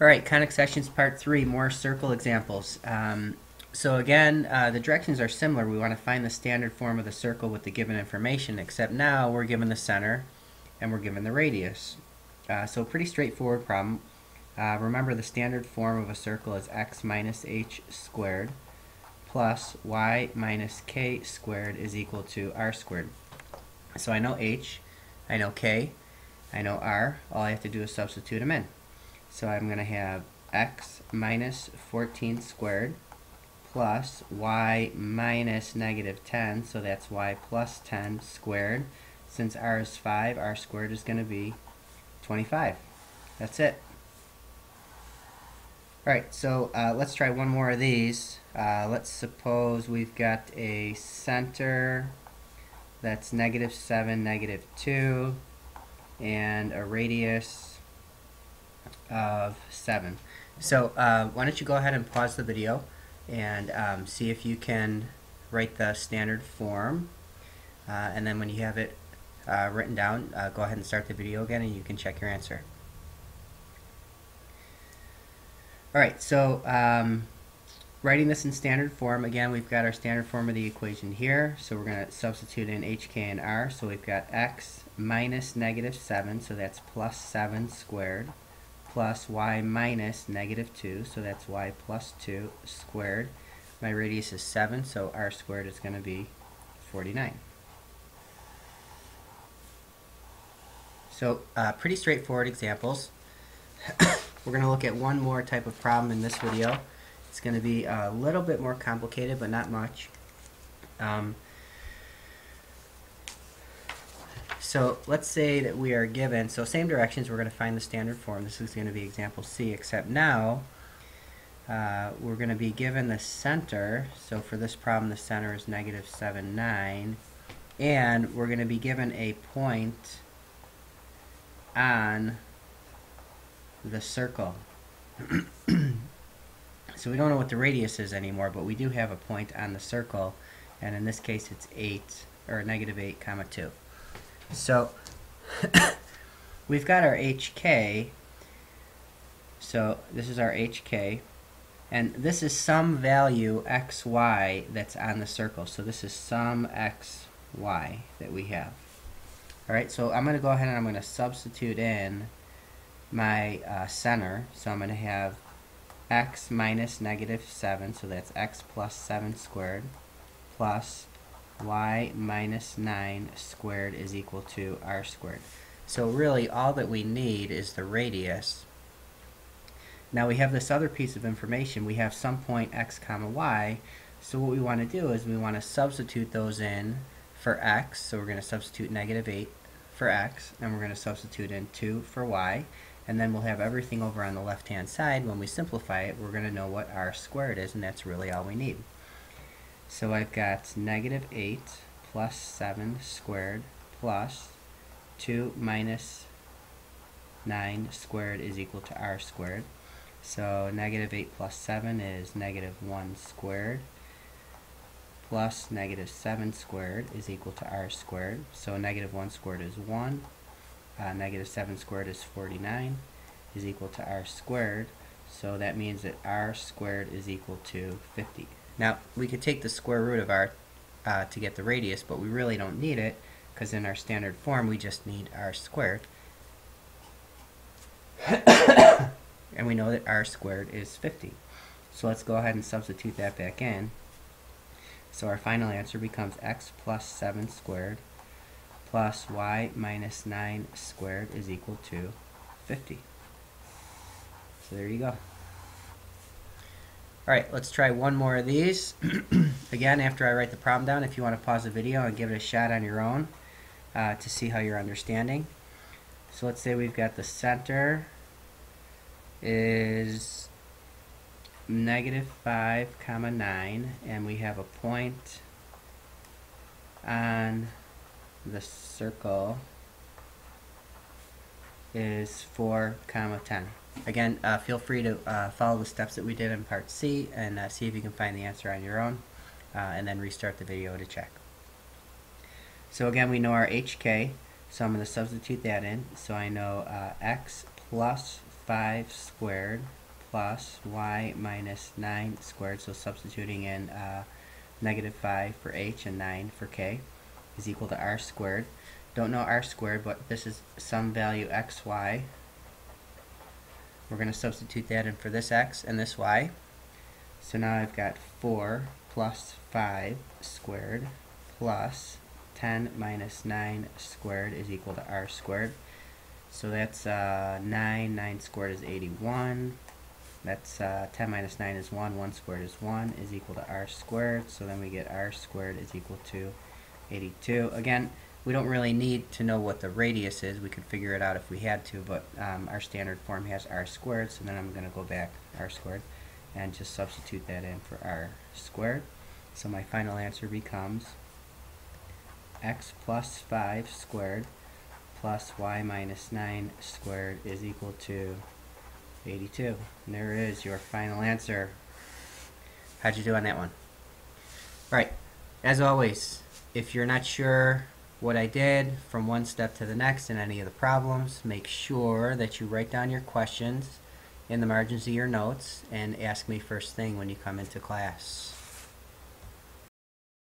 All right, conic sections part 3, more circle examples. So again, the directions are similar. We want to find the standard form of the circle with the given information, except now we're given the center and we're given the radius. So pretty straightforward problem. Remember the standard form of a circle is x minus h squared plus y minus k squared is equal to r squared. So I know h, I know k, I know r. All I have to do is substitute them in. So I'm going to have x minus 14 squared plus y minus negative 10, so that's y plus 10 squared. Since r is 5, r squared is going to be 25. That's it. Alright, so let's try one more of these. Let's suppose we've got a center that's negative 7, negative 2, and a radius of 7. So why don't you go ahead and pause the video and see if you can write the standard form, and then when you have it written down, go ahead and start the video again and you can check your answer. Alright, so writing this in standard form, again we've got our standard form of the equation here, so we're going to substitute in h, k, and r. So we've got x minus negative 7, so that's plus 7 squared, plus y minus negative 2, so that's y plus 2 squared. My radius is 7, so r squared is going to be 49. So pretty straightforward examples. We're going to look at one more type of problem in this video. It's going to be a little bit more complicated, but not much. So let's say that we are given, so same directions, we're going to find the standard form. This is going to be example C, except now we're going to be given the center. So for this problem, the center is negative 7, 9. And we're going to be given a point on the circle. So we don't know what the radius is anymore, but we do have a point on the circle. And in this case, it's 8, or negative 8, comma 2. So we've got our HK, so this is our HK, and this is some value xy that's on the circle. So this is some xy that we have. Alright, so I'm going to go ahead and I'm going to substitute in my center. So I'm going to have x minus negative 7, so that's x plus 7 squared, plus y minus 9 squared is equal to r squared. So really all that we need is the radius. Now we have this other piece of information. We have some point x comma y. So what we want to do is we want to substitute those in for x. So we're going to substitute negative 8 for x, and we're going to substitute in 2 for y. And then we'll have everything over on the left hand side. When we simplify it, we're going to know what r squared is, and that's really all we need. So I've got negative 8 plus 7 squared plus 2 minus 9 squared is equal to r squared. So negative 8 plus 7 is negative 1 squared plus negative 7 squared is equal to r squared. So negative 1 squared is 1. Negative 7 squared is 49 is equal to r squared. So that means that r squared is equal to 50. Now, we could take the square root of r to get the radius, but we really don't need it, because in our standard form we just need r squared. And we know that r squared is 50. So let's go ahead and substitute that back in. So our final answer becomes x plus 7 squared plus y minus 9 squared is equal to 50. So there you go. Alright, let's try one more of these. Again, after I write the problem down, if you want to pause the video and give it a shot on your own to see how you're understanding. So let's say we've got the center is negative 5 comma 9, and we have a point on the circle is 4 comma 10. Again, feel free to follow the steps that we did in part C and see if you can find the answer on your own, and then restart the video to check. So again, we know our HK, so I'm going to substitute that in. So I know x plus 5 squared plus y minus 9 squared, so substituting in negative 5 for h and 9 for k, is equal to r squared. Don't know r squared, but this is some value xy. We're going to substitute that in for this x and this y. So now I've got 4 plus 5 squared plus 10 minus 9 squared is equal to r squared. So that's 9 squared is 81. That's 10 minus 9 is 1, 1 squared is 1, is equal to r squared. So then we get r squared is equal to 82. Again, we don't really need to know what the radius is. We could figure it out if we had to, but our standard form has r squared, so then I'm going to go back r squared and just substitute that in for r squared. So my final answer becomes x plus 5 squared plus y minus 9 squared is equal to 82. And there is your final answer. How'd you do on that one? Right, as always, if you're not sure what I did from one step to the next in any of the problems, make sure that you write down your questions in the margins of your notes and ask me first thing when you come into class.